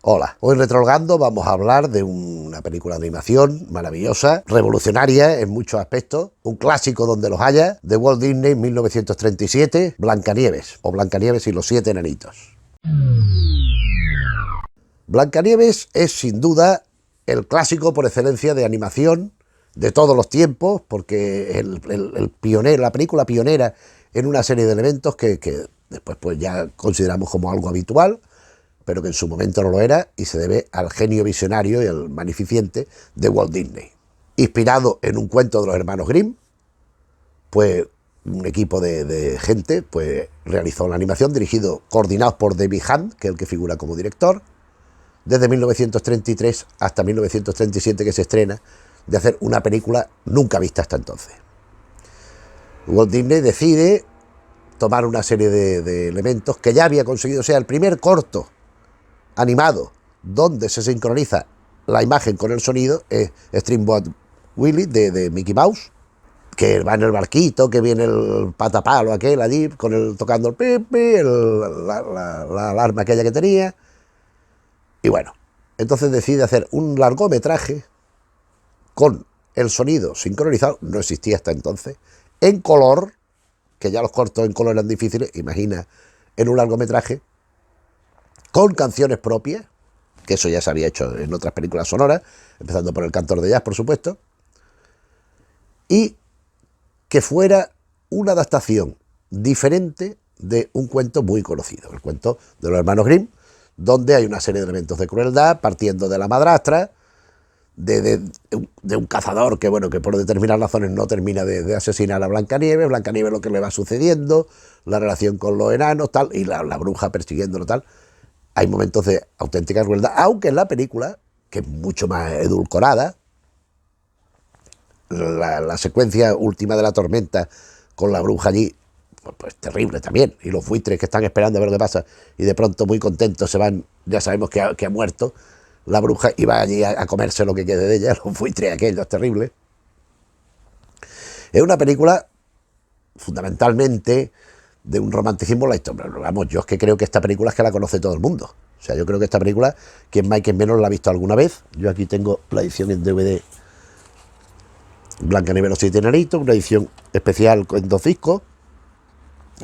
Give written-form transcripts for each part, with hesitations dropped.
Hola, hoy Retrologando vamos a hablar de una película de animación maravillosa, revolucionaria en muchos aspectos, un clásico donde los haya, de Walt Disney 1937, Blancanieves, o Blancanieves y los 7 enanitos. Blancanieves es sin duda el clásico por excelencia de animación de todos los tiempos, porque el pionero, la película pionera en una serie de elementos que después pues ya consideramos como algo habitual, pero que en su momento no lo era, y se debe al genio visionario y al magnificente de Walt Disney. Inspirado en un cuento de los hermanos Grimm, pues un equipo de gente pues realizó la animación, coordinados por David Hunt, que es el que figura como director, desde 1933 hasta 1937 que se estrena, de hacer una película nunca vista hasta entonces. Walt Disney decide tomar una serie de elementos que ya había conseguido, o sea, el primer corto animado donde se sincroniza la imagen con el sonido es Steamboat Willie de Mickey Mouse, que va en el barquito, que viene el patapalo aquel allí tocando el pipi, la alarma aquella que tenía, y bueno, entonces decide hacer un largometraje con el sonido sincronizado, no existía hasta entonces, en color, que ya los cortos en color eran difíciles, imagina en un largometraje, con canciones propias, que eso ya se había hecho en otras películas sonoras, empezando por El cantor de jazz, por supuesto, y que fuera una adaptación diferente de un cuento muy conocido, el cuento de los hermanos Grimm, donde hay una serie de elementos de crueldad, partiendo de la madrastra, de un cazador que, bueno, que por determinadas razones no termina de asesinar a Blancanieves, Blancanieves lo que le va sucediendo, la relación con los enanos, tal, y la bruja persiguiéndolo, tal. Hay momentos de auténtica crueldad, aunque en la película, que es mucho más edulcorada, la secuencia última de la tormenta con la bruja allí, pues terrible también, y los buitres que están esperando a ver lo que pasa, y de pronto muy contentos se van, ya sabemos que ha muerto la bruja, y va allí a comerse lo que quede de ella, los buitres aquellos, terrible. Es una película fundamentalmente de un romanticismo en la historia. Vamos, yo es que creo que esta película es que la conoce todo el mundo. O sea, yo creo que esta película, quien más y quien menos la ha visto alguna vez. Yo aquí tengo la edición en DVD Blancanieves y los 7 enanitos, una edición especial en 2 discos.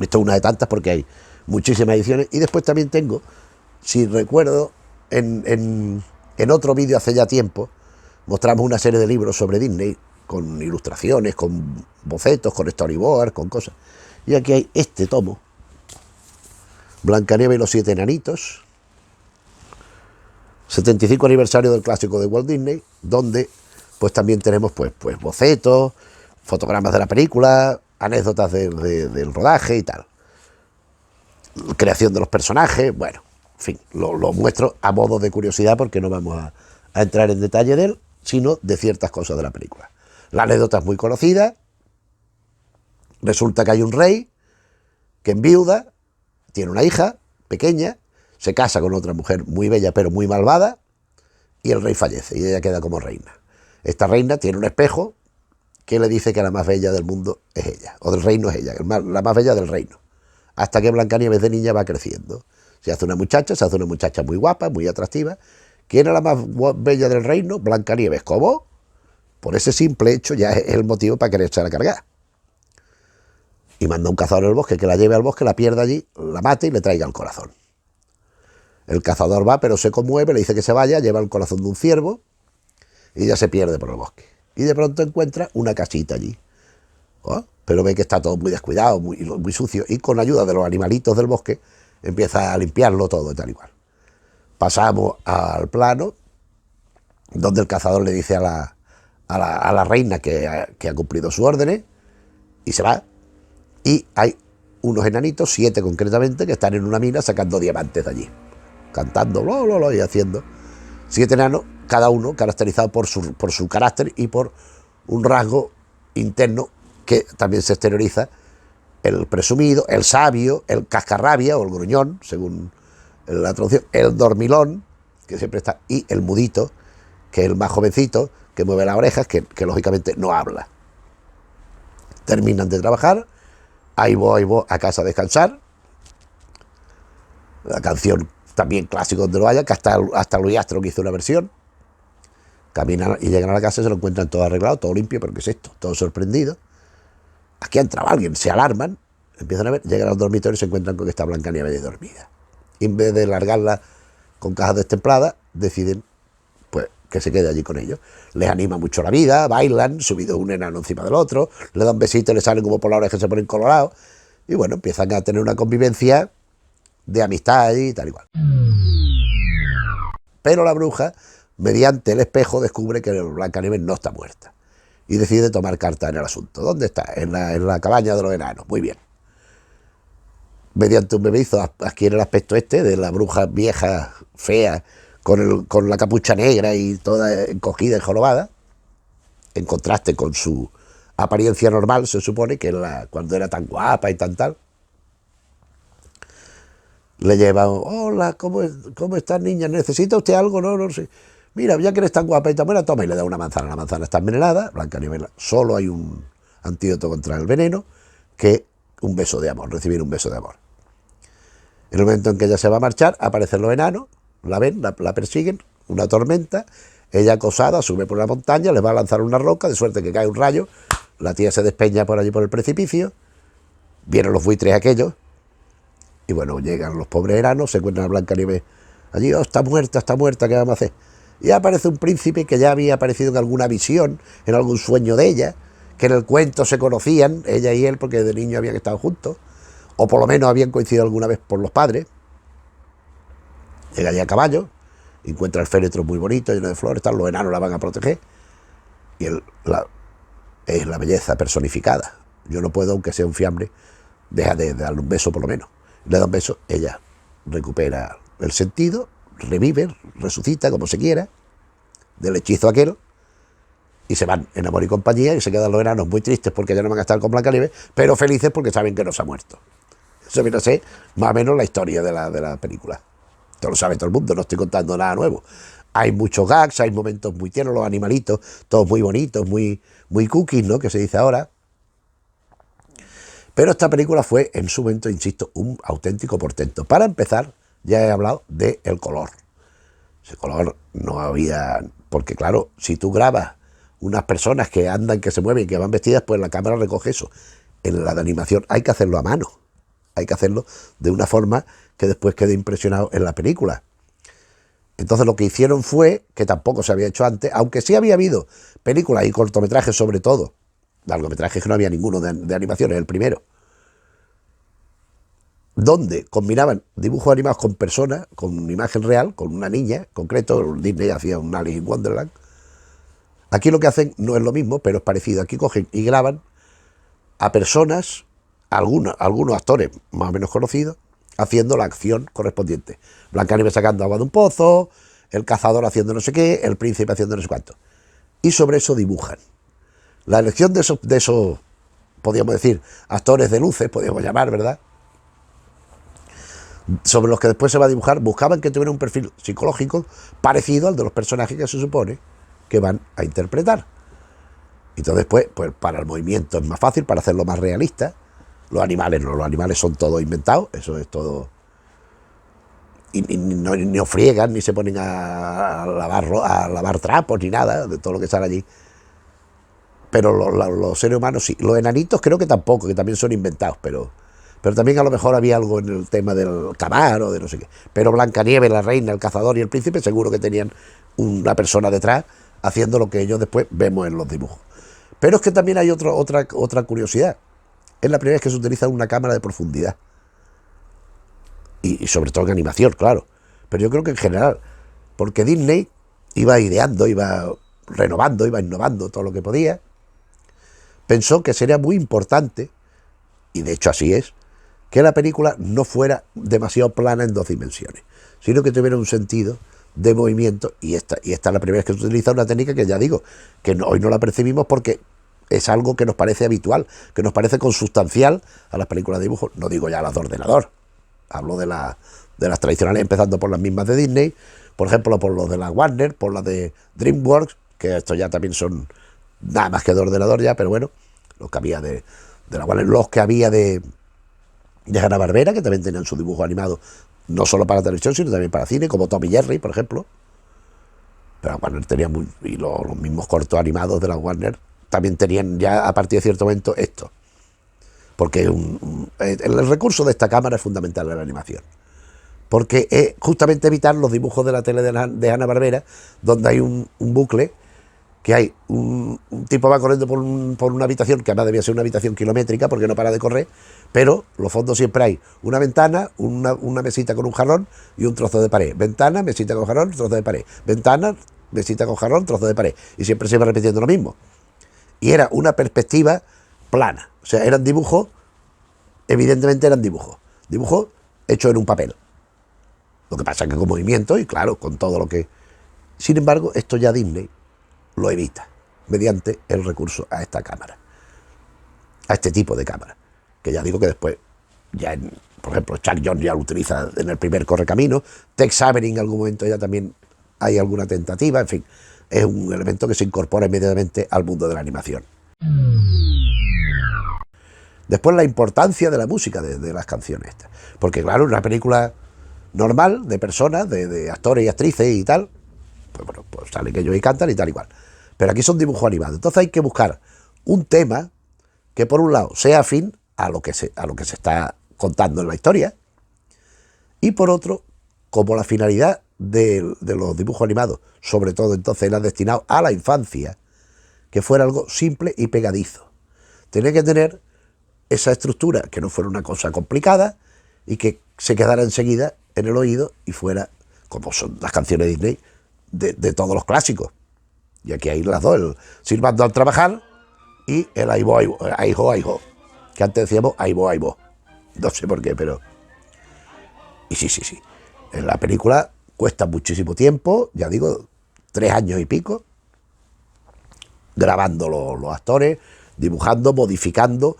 Esto es una de tantas porque hay muchísimas ediciones. Y después también tengo, si recuerdo, en otro vídeo hace ya tiempo, mostramos una serie de libros sobre Disney, con ilustraciones, con bocetos, con storyboard, con cosas. Y aquí hay este tomo, Blancanieves y los 7 enanitos, 75 aniversario del clásico de Walt Disney, donde pues también tenemos pues bocetos, fotogramas de la película, anécdotas del rodaje y tal, creación de los personajes, bueno, en fin, lo muestro a modo de curiosidad porque no vamos a entrar en detalle de él, sino de ciertas cosas de la película. La anécdota es muy conocida. Resulta que hay un rey que enviuda, tiene una hija pequeña, se casa con otra mujer muy bella pero muy malvada, y el rey fallece y ella queda como reina. Esta reina tiene un espejo que le dice que la más bella del mundo es ella, o del reino es ella, la más bella del reino. Hasta que Blancanieves de niña va creciendo. Se hace una muchacha muy guapa, muy atractiva. ¿Quién es la más bella del reino? Blancanieves. ¿Cómo? Por ese simple hecho ya es el motivo para quererse a cargar. Y manda un cazador al bosque que la lleve al bosque, la pierda allí, la mate y le traiga el corazón. El cazador va, pero se conmueve, le dice que se vaya, lleva el corazón de un ciervo y ya se pierde por el bosque. Y de pronto encuentra una casita allí. ¿Oh? Pero ve que está todo muy descuidado, muy sucio, y con ayuda de los animalitos del bosque empieza a limpiarlo todo y tal igual. Pasamos al plano donde el cazador le dice a la reina que ha cumplido sus órdenes y se va. Y hay unos enanitos, 7 concretamente, que están en una mina sacando diamantes de allí, cantando y haciendo 7 enanos, cada uno caracterizado por su carácter y por un rasgo interno que también se exterioriza: el presumido, el sabio, el cascarrabia o el gruñón, según la traducción, el dormilón, que siempre está, y el mudito, que es el más jovencito, que mueve las orejas, que lógicamente no habla. Terminan de trabajar, ahí voy a casa a descansar. La canción también clásico donde lo haya, que hasta Louis Armstrong hizo una versión. Caminan y llegan a la casa y se lo encuentran todo arreglado, todo limpio, pero ¿qué es esto? Todo sorprendido. Aquí ha entrado alguien, se alarman, empiezan a ver, llegan al dormitorio y se encuentran con que está Blancanieves dormida. Y en vez de largarla con cajas destempladas, deciden pues que se quede allí con ellos. Les anima mucho la vida, bailan, subido un enano encima del otro, le dan besitos, le salen como por la oreja que se ponen colorados, y bueno, empiezan a tener una convivencia de amistad y tal igual. Pero la bruja, mediante el espejo, descubre que Blancanieves no está muerta y decide tomar carta en el asunto. ¿Dónde está? En la cabaña de los enanos. Muy bien. Mediante un bebezo adquiere el aspecto este de la bruja vieja, fea, con la capucha negra y toda encogida y jorobada, en contraste con su apariencia normal, se supone, que cuando era tan guapa y tan tal. Le lleva, hola, ¿cómo estás, niña? ¿Necesita usted algo? No sé. Mira, ya que eres tan guapa y tan buena, toma, y le da una manzana. La manzana está envenenada, Blancanieves, solo hay un antídoto contra el veneno, que un beso de amor, recibir un beso de amor. En el momento en que ella se va a marchar, aparecen los enanos, la ven, la persiguen, una tormenta, ella acosada sube por una montaña, les va a lanzar una roca, de suerte que cae un rayo, la tía se despeña por allí por el precipicio, vienen los buitres aquellos, y bueno, llegan los pobres enanos, se encuentran a Blancanieves allí, oh, está muerta, ¿qué vamos a hacer? Y aparece un príncipe que ya había aparecido en alguna visión, en algún sueño de ella, que en el cuento se conocían, ella y él, porque de niño habían estado juntos, o por lo menos habían coincidido alguna vez por los padres. Llega allí a caballo, encuentra el féretro muy bonito, lleno de flores, los enanos la van a proteger, y es la belleza personificada. Yo no puedo, aunque sea un fiambre, deja de darle un beso por lo menos. Le da un beso, ella recupera el sentido, revive, resucita, como se quiera, del hechizo aquel, y se van en amor y compañía, y se quedan los enanos muy tristes porque ya no van a estar con Blancanieves, pero felices porque saben que no se ha muerto. Eso viene a ser más o menos la historia de la película. Esto lo sabe todo el mundo, no estoy contando nada nuevo. Hay muchos gags, hay momentos muy tiernos, los animalitos, todos muy bonitos, muy cookies, ¿no? Que se dice ahora. Pero esta película fue, en su momento, insisto, un auténtico portento. Para empezar, ya he hablado del color. Ese color no había... Porque claro, si tú grabas unas personas que andan, que se mueven, que van vestidas, pues la cámara recoge eso. En la de animación hay que hacerlo a mano. Hay que hacerlo de una forma que después quede impresionado en la película. Entonces lo que hicieron fue, que tampoco se había hecho antes, aunque sí había habido películas y cortometrajes sobre todo, largometrajes que no había ninguno de animación, es el primero, donde combinaban dibujos animados con personas, con una imagen real, con una niña, en concreto, Disney hacía un Alice in Wonderland. Aquí lo que hacen no es lo mismo, pero es parecido. Aquí cogen y graban a personas, algunos actores más o menos conocidos, haciendo la acción correspondiente. Blancanieves sacando agua de un pozo, el cazador haciendo no sé qué, el príncipe haciendo no sé cuánto. Y sobre eso dibujan. La elección de esos, podríamos decir, actores de luces, podríamos llamar, ¿verdad?, sobre los que después se va a dibujar, buscaban que tuviera un perfil psicológico parecido al de los personajes que se supone que van a interpretar. Entonces, pues para el movimiento es más fácil, para hacerlo más realista. Los animales no, los animales son todos inventados, eso es todo. Y no friegan, ni se ponen a lavar trapos, ni nada, de todo lo que sale allí. Pero los seres humanos sí. Los enanitos creo que tampoco, que también son inventados, pero también a lo mejor había algo en el tema del cavar o de no sé qué. Pero Blancanieves, la reina, el cazador y el príncipe seguro que tenían una persona detrás haciendo lo que ellos después vemos en los dibujos. Pero es que también hay otra curiosidad. Es la primera vez que se utiliza una cámara de profundidad. Y sobre todo en animación, claro. Pero yo creo que en general, porque Disney iba ideando, iba renovando, iba innovando todo lo que podía. Pensó que sería muy importante, y de hecho así es, que la película no fuera demasiado plana en 2 dimensiones, sino que tuviera un sentido de movimiento, y esta es la primera vez que se utiliza una técnica que ya digo, que hoy no la percibimos porque es algo que nos parece habitual, que nos parece consustancial a las películas de dibujos, no digo ya las de ordenador, hablo de las tradicionales, empezando por las mismas de Disney, por ejemplo por los de la Warner, por las de DreamWorks, que estos ya también son nada más que de ordenador ya, pero bueno, los que había de la Warner, los que había de Hanna-Barbera, que también tenían su dibujo animado no solo para televisión, sino también para cine, como Tom y Jerry, por ejemplo. Pero Warner tenía y los mismos cortos animados de la Warner también tenían ya a partir de cierto momento esto. Porque el recurso de esta cámara es fundamental en la animación. Porque es justamente evitar los dibujos de la tele de Hanna-Barbera, donde hay un bucle, que hay un tipo va corriendo por una habitación, que además debía ser una habitación kilométrica porque no para de correr, pero los fondos siempre hay una ventana, una mesita con un jarrón y un trozo de pared. Ventana, mesita con jarrón, trozo de pared. Ventana, mesita con jarrón, trozo de pared. Y siempre se iba repitiendo lo mismo. Y era una perspectiva plana. O sea, eran dibujos, evidentemente eran dibujos hechos en un papel. Lo que pasa es que con movimiento y claro, con todo lo que... Sin embargo, esto ya Disney lo evita mediante el recurso a esta cámara, a este tipo de cámara, que ya digo que después, por ejemplo, Chuck Jones ya lo utiliza en el primer Correcaminos, Tex Avery en algún momento ya también hay alguna tentativa, en fin, es un elemento que se incorpora inmediatamente al mundo de la animación. Después la importancia de la música de las canciones estas, porque claro, una película normal de personas, de actores y actrices y tal, pues bueno, pues salen que ellos y cantan y tal igual. Pero aquí son dibujos animados. Entonces hay que buscar un tema que por un lado sea afín a lo que se está contando en la historia y por otro, como la finalidad de los dibujos animados, sobre todo entonces era destinado a la infancia, que fuera algo simple y pegadizo. Tenía que tener esa estructura, que no fuera una cosa complicada y que se quedara enseguida en el oído y fuera, como son las canciones de Disney, de todos los clásicos. Y aquí hay las dos, el Silbando al trabajar y el Aibo, Aibo, que antes decíamos Aibo, Aibo. No sé por qué, pero... Y sí. En la película cuesta muchísimo tiempo, ya digo, 3 años y pico, grabando los actores, dibujando, modificando,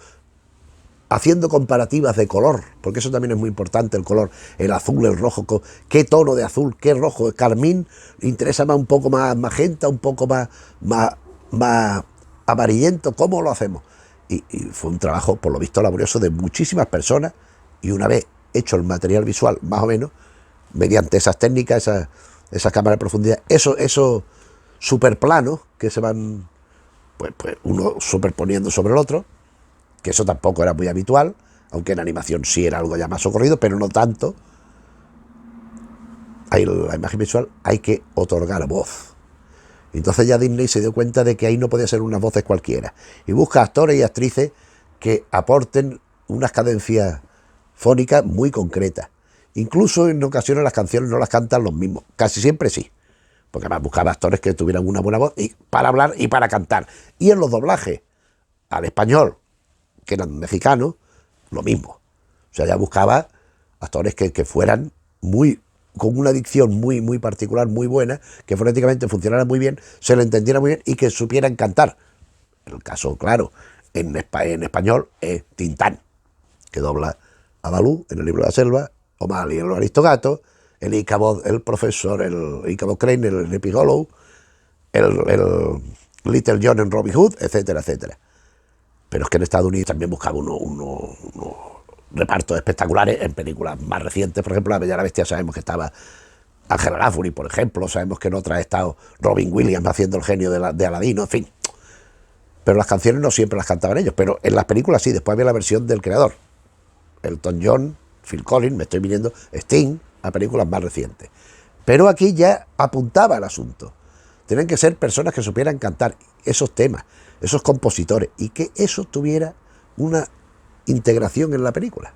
haciendo comparativas de color, porque eso también es muy importante, el color, el azul, el rojo, qué tono de azul, qué rojo, carmín, interesa más un poco más magenta, un poco más amarillento, ¿cómo lo hacemos? Y fue un trabajo, por lo visto, laborioso de muchísimas personas, y una vez hecho el material visual, más o menos, mediante esas técnicas, esas cámaras de profundidad, esos superplanos que se van, pues uno superponiendo sobre el otro, que eso tampoco era muy habitual, aunque en animación sí era algo ya más socorrido, pero no tanto. Ahí la imagen visual hay que otorgar voz. Entonces ya Disney se dio cuenta de que ahí no podía ser unas voces cualquiera. Y busca actores y actrices que aporten unas cadencias fónicas muy concretas. Incluso en ocasiones las canciones no las cantan los mismos. Casi siempre sí. Porque además buscaba actores que tuvieran una buena voz para hablar y para cantar. Y en los doblajes al español, que eran mexicanos, lo mismo. O sea, ya buscaba actores que fueran con una dicción muy particular, muy buena, que fonéticamente funcionara muy bien, se le entendiera muy bien y que supieran cantar. En el caso, claro, en español es Tintán, que dobla a Balú en el libro de la selva, O'Malley en los Aristogatos, el Ichabod, el profesor, el Ichabod Crane en el Sleepy Hollow, el Little John en Robin Hood, etcétera, etcétera. Pero es que en Estados Unidos también buscaba unos repartos espectaculares en películas más recientes. Por ejemplo, La Bella y la Bestia sabemos que estaba Angela Lansbury, por ejemplo. Sabemos que en otra ha estado Robin Williams haciendo el genio de Aladino, en fin. Pero las canciones no siempre las cantaban ellos, pero en las películas sí. Después había la versión del creador. Elton John, Phil Collins, me estoy viniendo, Sting, a películas más recientes. Pero aquí ya apuntaba el asunto. Tienen que ser personas que supieran cantar esos temas, esos compositores, y que eso tuviera una integración en la película.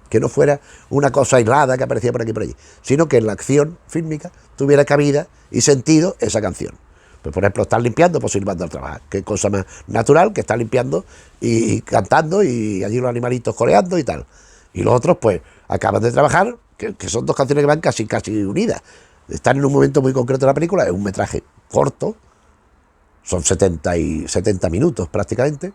Que no fuera una cosa aislada que aparecía por aquí y por allí, sino que en la acción fílmica tuviera cabida y sentido esa canción. Pues por ejemplo, estar limpiando, pues silbando al trabajar. Qué cosa más natural que estar limpiando y cantando y allí los animalitos coreando y tal. Y los otros, pues, acaban de trabajar, que son dos canciones que van casi unidas. Están en un momento muy concreto de la película, es un metraje corto, son 70 minutos prácticamente,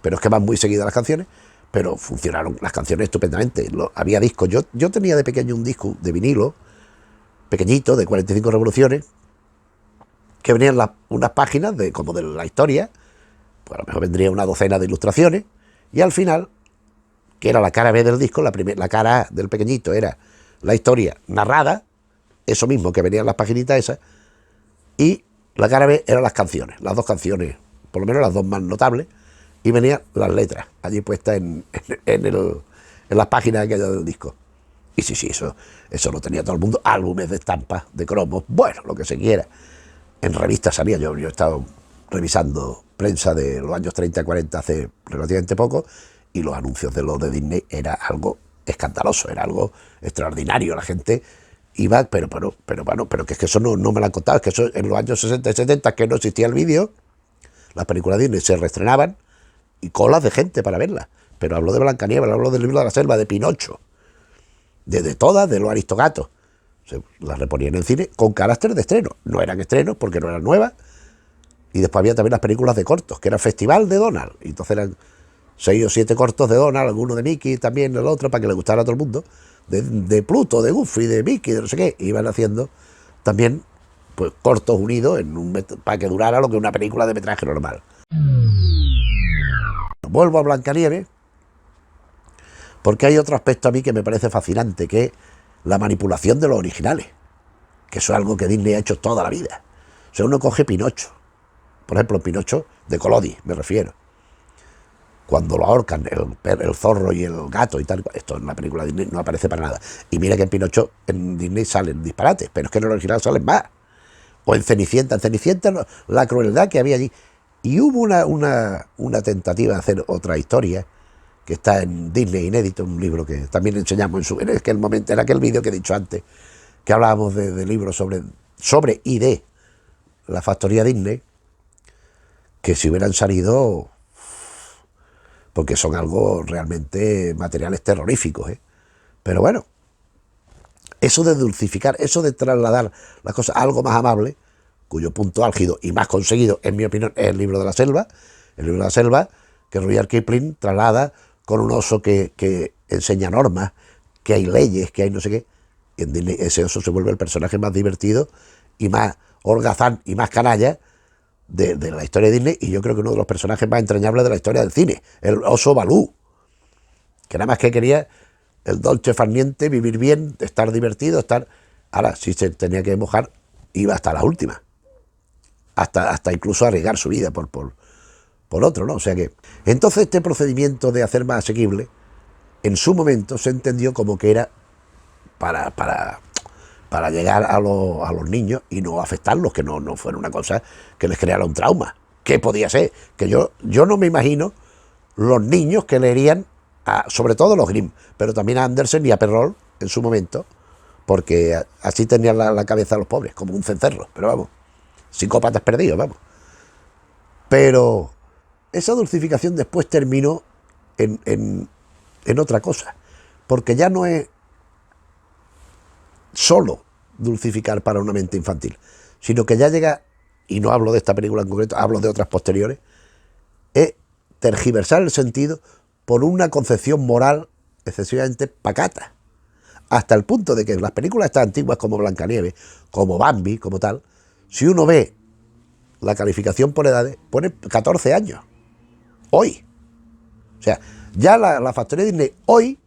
pero es que van muy seguidas las canciones, pero funcionaron las canciones estupendamente. Había discos, yo tenía de pequeño un disco de vinilo, pequeñito, de 45 revoluciones, que venían unas páginas como de la historia, pues a lo mejor vendría una docena de ilustraciones, y al final, que era la cara B del disco, la cara A del pequeñito era la historia narrada, eso mismo que venía en las paginitas esas, y la cara B eran las canciones, las dos canciones, por lo menos las dos más notables, y venían las letras allí puestas en las páginas aquellas del disco. Y sí, eso lo tenía todo el mundo, álbumes de estampas, de cromos, bueno, lo que se quiera. En revistas salía, yo he estado revisando prensa de los años 30 y 40 hace relativamente poco, y los anuncios de los de Disney era algo escandaloso, era algo extraordinario. La gente iba, pero que es que eso no me lo han contado, es que eso en los años 60 y 70, que no existía el vídeo, las películas de Disney se reestrenaban y colas de gente para verlas. Pero hablo de Blancanieves, hablo del Libro de la Selva, de Pinocho, de todas, de los Aristogatos. Las reponían en cine con carácter de estreno. No eran estrenos porque no eran nuevas. Y después había también las películas de cortos, que era Festival de Donald. Y entonces eran 6 o 7 cortos de Donald, alguno de Mickey, también el otro, para que le gustara a todo el mundo. De Pluto, de Goofy, de Mickey, de no sé qué. Iban haciendo también pues cortos unidos para que durara lo que una película de metraje normal. Vuelvo a Blancanieves, porque hay otro aspecto a mí que me parece fascinante, que es la manipulación de los originales, que eso es algo que Disney ha hecho toda la vida. O sea, uno coge Pinocho, por ejemplo, Pinocho de Collodi, me refiero. Cuando lo ahorcan, el zorro y el gato y tal, esto en la película de Disney no aparece para nada. Y mira que en Pinocho, en Disney salen disparates, pero es que en el original salen más. O en Cenicienta, la crueldad que había allí. Y hubo una tentativa de hacer otra historia, que está en Disney Inédito, un libro que también enseñamos en aquel momento, en aquel vídeo que he dicho antes, que hablábamos de libros sobre y de la factoría Disney, que si hubieran salido, porque son algo realmente materiales terroríficos, ¿eh? Pero bueno, eso de dulcificar, eso de trasladar las cosas a algo más amable, cuyo punto álgido y más conseguido, en mi opinión, es el Libro de la Selva. El Libro de la Selva, que Rudyard Kipling traslada con un oso que enseña normas, que hay leyes, que hay no sé qué. Y en Disney ese oso se vuelve el personaje más divertido y más holgazán y más canalla de la historia de Disney, y yo creo que uno de los personajes más entrañables de la historia del cine, el oso Balú, que nada más que quería el dolce far niente, vivir bien, estar divertido, estar... Ahora, si se tenía que mojar, iba hasta la última, hasta incluso arriesgar su vida por otro, ¿no? O sea que... Entonces este procedimiento de hacer más asequible, en su momento se entendió como que era para llegar a los niños y no afectarlos, que no fuera una cosa que les creara un trauma. ¿Qué podía ser? Que yo no me imagino los niños que leerían, sobre todo los Grimm, pero también a Andersen y a Perrault en su momento, porque así tenían la cabeza los pobres, como un cencerro, pero vamos, psicópatas perdidos, vamos. Pero esa dulcificación después terminó en otra cosa, porque ya no es solo dulcificar para una mente infantil, sino que ya llega, y no hablo de esta película en concreto, hablo de otras posteriores, es tergiversar el sentido por una concepción moral excesivamente pacata, hasta el punto de que en las películas estas antiguas como Blancanieves, como Bambi, como tal, si uno ve la calificación por edades, pone 14 años, hoy. O sea, ya la factoría Disney hoy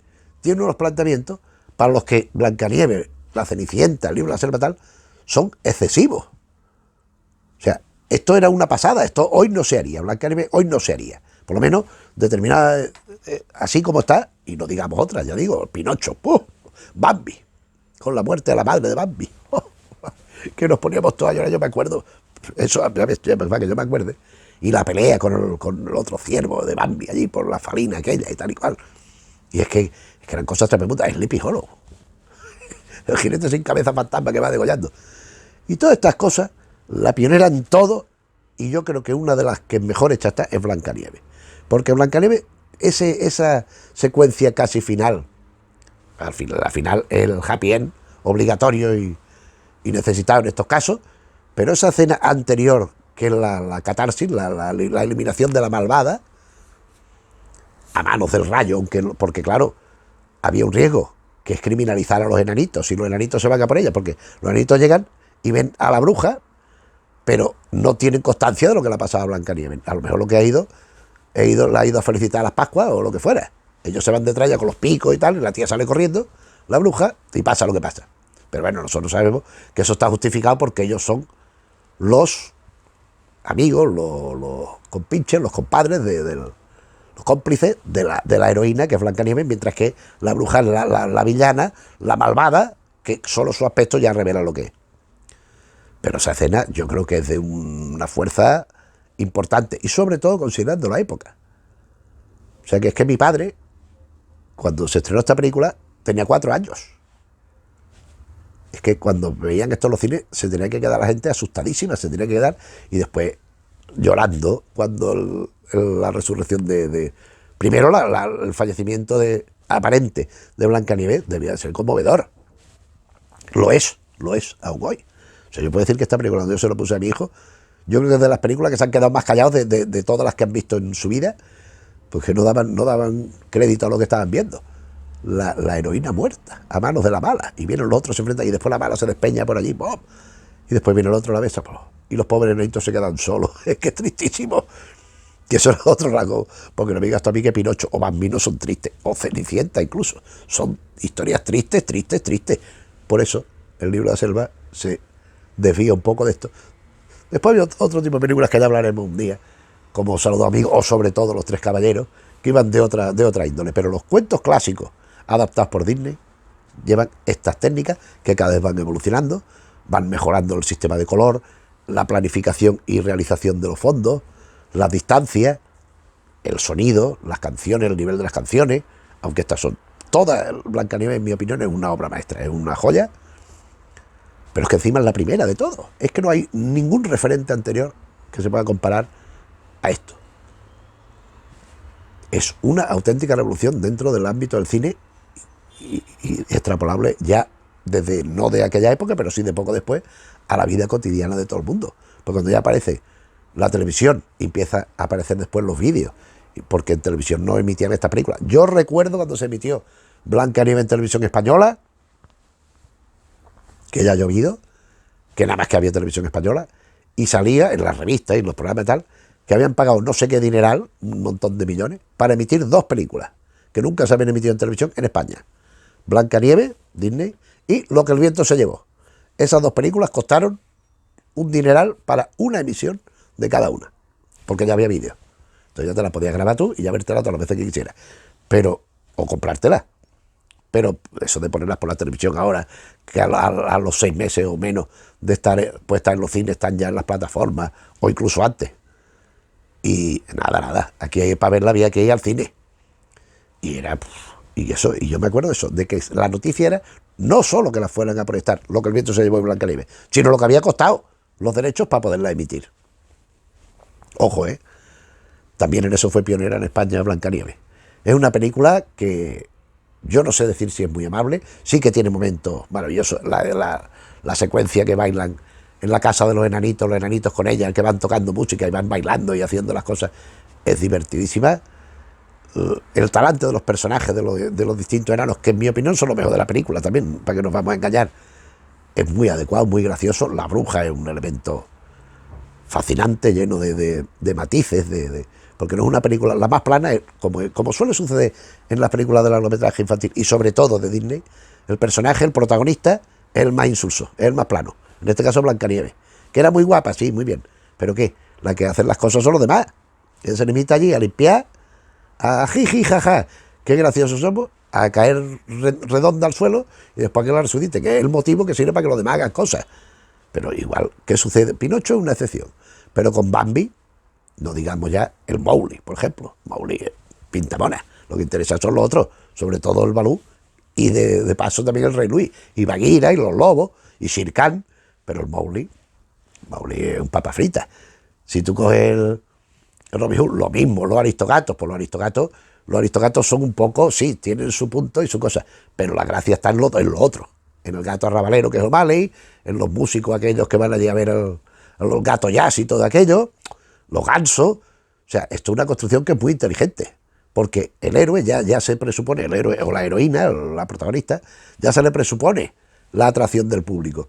tiene unos planteamientos para los que Blancanieves, la Cenicienta, el Libro de la Selva tal, son excesivos. O sea, esto era una pasada, esto hoy no se haría, Blancanieves hoy no se haría. Por lo menos determinada, así como está, y no digamos otra, ya digo, Pinocho, Bambi, con la muerte de la madre de Bambi, que nos poníamos todos a llorar, yo me acuerdo, eso, para que yo me acuerde, y la pelea con el otro ciervo de Bambi allí por la falina aquella y tal y cual. Y es que eran cosas tremendas, Sleepy Hollow, el jinete sin cabeza fantasma que va degollando. Y todas estas cosas, la pionera en todo, y yo creo que una de las que mejor hecha está es Blancanieves. Porque Blancanieves, esa secuencia casi final, al final el happy end, obligatorio y necesitado en estos casos, pero esa escena anterior, que es la catarsis, la eliminación de la malvada, a manos del rayo, porque claro, había un riesgo, que es criminalizar a los enanitos, y los enanitos se van a por ella, porque los enanitos llegan y ven a la bruja, pero no tienen constancia de lo que le ha pasado a Blancanieves. A lo mejor lo que la ha ido a felicitar a las Pascuas o lo que fuera. Ellos se van detrás ya con los picos y tal, y la tía sale corriendo, la bruja y pasa lo que pasa. Pero bueno, nosotros sabemos que eso está justificado porque ellos son los amigos, los compinches, los compadres los cómplices de la heroína, que es Blancanieves, mientras que la bruja es la villana, la malvada, que solo su aspecto ya revela lo que es. Pero esa escena yo creo que es de una fuerza importante, y sobre todo considerando la época. O sea, que es que mi padre, cuando se estrenó esta película, tenía 4 años. Es que cuando veían esto en los cines, se tenía que quedar la gente asustadísima, se tenía que quedar, y después llorando cuando la resurrección primero el fallecimiento aparente de Blancanieves debía ser conmovedor. Lo es aún hoy. O sea, yo puedo decir que esta película, cuando yo se lo puse a mi hijo, yo creo que es de las películas que se han quedado más callados de todas las que han visto en su vida, porque no daban crédito a lo que estaban viendo. La heroína muerta a manos de la mala, y vienen los otros, se enfrentan, y después la mala se despeña por allí, ¡pum! Y después viene el otro a la mesa, ¡pum! Y los pobres nenitos se quedan solos. Es que es tristísimo. Que eso es otro rasgo, porque no me digas tú a mí que Pinocho o Bambino son tristes, o Cenicienta incluso, son historias tristes. Por eso el libro de la selva se desvía un poco de esto. Después hay otro tipo de películas que ya hablaremos un día, como Saludos Amigos, o sobre todo Los Tres Caballeros, que iban de otra índole. Pero los cuentos clásicos adaptados por Disney llevan estas técnicas que cada vez van evolucionando, van mejorando el sistema de color, la planificación y realización de los fondos, las distancias, el sonido, las canciones, el nivel de las canciones, aunque estas son todas, Blancanieves en mi opinión es una obra maestra, es una joya, pero es que encima es la primera de todo. Es que no hay ningún referente anterior que se pueda comparar a esto. Es una auténtica revolución dentro del ámbito del cine y extrapolable ya desde, no de aquella época, pero sí de poco después, a la vida cotidiana de todo el mundo. Porque cuando ya aparece la televisión y empieza a aparecer después los vídeos, porque en televisión no emitían esta película. Yo recuerdo cuando se emitió Blancanieves en televisión española, que ya ha llovido, que nada más que había televisión española, y salía en las revistas y en los programas y tal, que habían pagado no sé qué dineral, un montón de millones, para emitir 2 películas, que nunca se habían emitido en televisión en España. Blancanieves, Disney, y Lo que el viento se llevó. Esas 2 películas costaron un dineral para una emisión de cada una, porque ya había vídeo. Entonces ya te la podías grabar tú y ya vértela todas las veces que quisieras. Pero, o comprártela. Pero eso de ponerlas por la televisión ahora, que a los 6 meses o menos de estar puestas en los cines, están ya en las plataformas, o incluso antes. Y nada. Aquí para verla había que ir al cine. Y era... Y yo me acuerdo de eso, de que la noticia era no solo que la fueran a proyectar, Lo que el viento se llevó en Blancanieves, sino lo que había costado los derechos para poderla emitir. Ojo, también en eso fue pionera en España Blancanieves. Es una película que yo no sé decir si es muy amable, sí que tiene momentos maravillosos. La secuencia que bailan en la casa de los enanitos con ella, que van tocando música y van bailando y haciendo las cosas, es divertidísima. El talante de los personajes, de los distintos enanos, que en mi opinión son lo mejor de la película también, para que nos vamos a engañar, es muy adecuado, muy gracioso. La bruja es un elemento fascinante, lleno de matices, porque no es una película, la más plana, como suele suceder en las películas de largometraje infantil, y sobre todo de Disney, el personaje, el protagonista, es el más insulso, es el más plano. En este caso Blancanieves, que era muy guapa, sí, muy bien, pero ¿qué? La que hacen las cosas son los demás. Que se limita allí a limpiar, a jiji, jaja, qué graciosos somos, a caer redonda al suelo y después que la resucite, que es el motivo que sirve para que los demás hagan cosas. Pero igual, ¿qué sucede? Pinocho es una excepción, pero con Bambi, no digamos ya el Mowgli, por ejemplo. Mowgli pinta mona, lo que interesa son los otros, sobre todo el Balú, y de paso también el Rey Luis, y Bagheera, y los lobos, y Shere Khan, pero el Mowgli es un papa frita. Si tú coges el Robin Hood, lo mismo, los aristogatos, pues los aristogatos son un poco, sí, tienen su punto y su cosa, pero la gracia está en lo otro, en el gato arrabalero que es O'Malley, en los músicos aquellos que van allí a ver a los gatos jazz y todo aquello, los gansos. O sea, esto es una construcción que es muy inteligente, porque el héroe ya se presupone, el héroe o la heroína, la protagonista, ya se le presupone la atracción del público.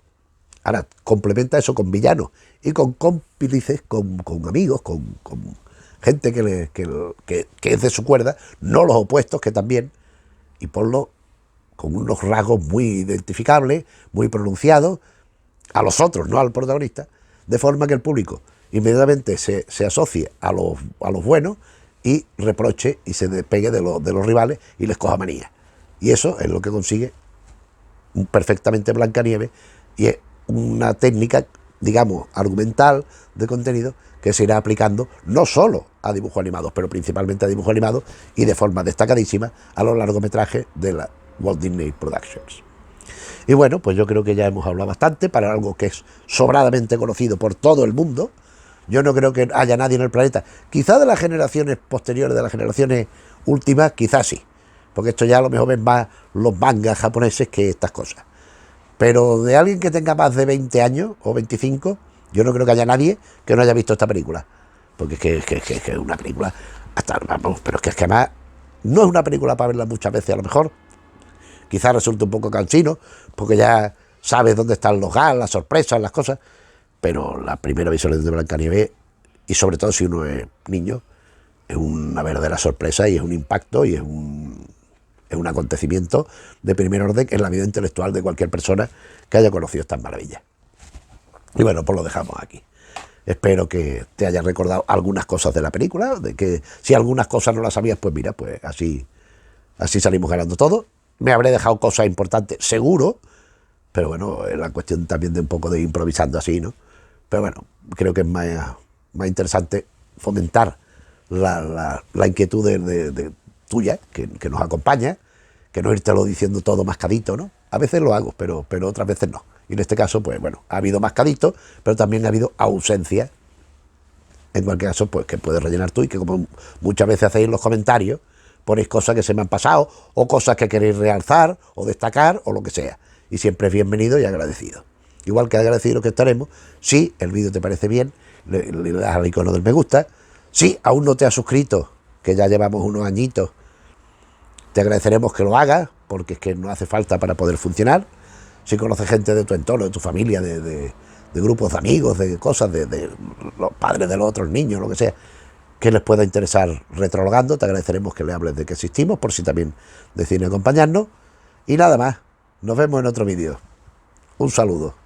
Ahora, complementa eso con villanos y con cómplices, con amigos, con gente que es de su cuerda, no los opuestos, que también, y ponlo con unos rasgos muy identificables, muy pronunciados, a los otros, no al protagonista, de forma que el público inmediatamente se asocie a los buenos y reproche y se despegue de los rivales y les coja manía. Y eso es lo que consigue perfectamente Blancanieves, y es una técnica, digamos, argumental de contenido que se irá aplicando no solo a dibujos animados, pero principalmente a dibujos animados y de forma destacadísima a los largometrajes de la Walt Disney Productions. Y bueno, pues yo creo que ya hemos hablado bastante para algo que es sobradamente conocido por todo el mundo. Yo no creo que haya nadie en el planeta, quizá de las generaciones posteriores, de las generaciones últimas, quizás sí, porque esto ya a lo mejor ven más los mangas japoneses que estas cosas. Pero de alguien que tenga más de 20 años o 25, yo no creo que haya nadie que no haya visto esta película. Porque es que es una película, hasta, vamos, pero es que además no es una película para verla muchas veces, a lo mejor. Quizás resulte un poco cansino, porque ya sabes dónde están los gas, las sorpresas, las cosas. Pero la primera visualización de Blancanieves, y sobre todo si uno es niño, es una verdadera sorpresa y es un impacto y es un acontecimiento de primer orden en la vida intelectual de cualquier persona que haya conocido estas maravillas. Y bueno, pues lo dejamos aquí. Espero que te haya recordado algunas cosas de la película, de que si algunas cosas no las sabías, pues mira, pues así salimos ganando todo. Me habré dejado cosas importantes, seguro, pero bueno, es la cuestión también de un poco de improvisando así, ¿no? Pero bueno, creo que es más interesante fomentar la inquietud de tuya, que nos acompaña, que no irtelo diciendo todo mascadito, ¿no? A veces lo hago, pero otras veces no. Y en este caso, pues bueno, ha habido mascadito, pero también ha habido ausencia. En cualquier caso, pues que puedes rellenar tú y que como muchas veces hacéis en los comentarios, ponéis cosas que se me han pasado o cosas que queréis realzar o destacar o lo que sea. Y siempre es bienvenido y agradecido. Igual que agradecido que estaremos, si el vídeo te parece bien, le das al icono del me gusta. Si aún no te has suscrito, que ya llevamos unos añitos, te agradeceremos que lo hagas, porque es que no hace falta para poder funcionar. Si conoces gente de tu entorno, de tu familia, de grupos de amigos, de cosas, de los padres de los otros niños, lo que sea, que les pueda interesar Retrologando, te agradeceremos que le hables de que existimos, por si también deciden acompañarnos. Y nada más, nos vemos en otro vídeo. Un saludo.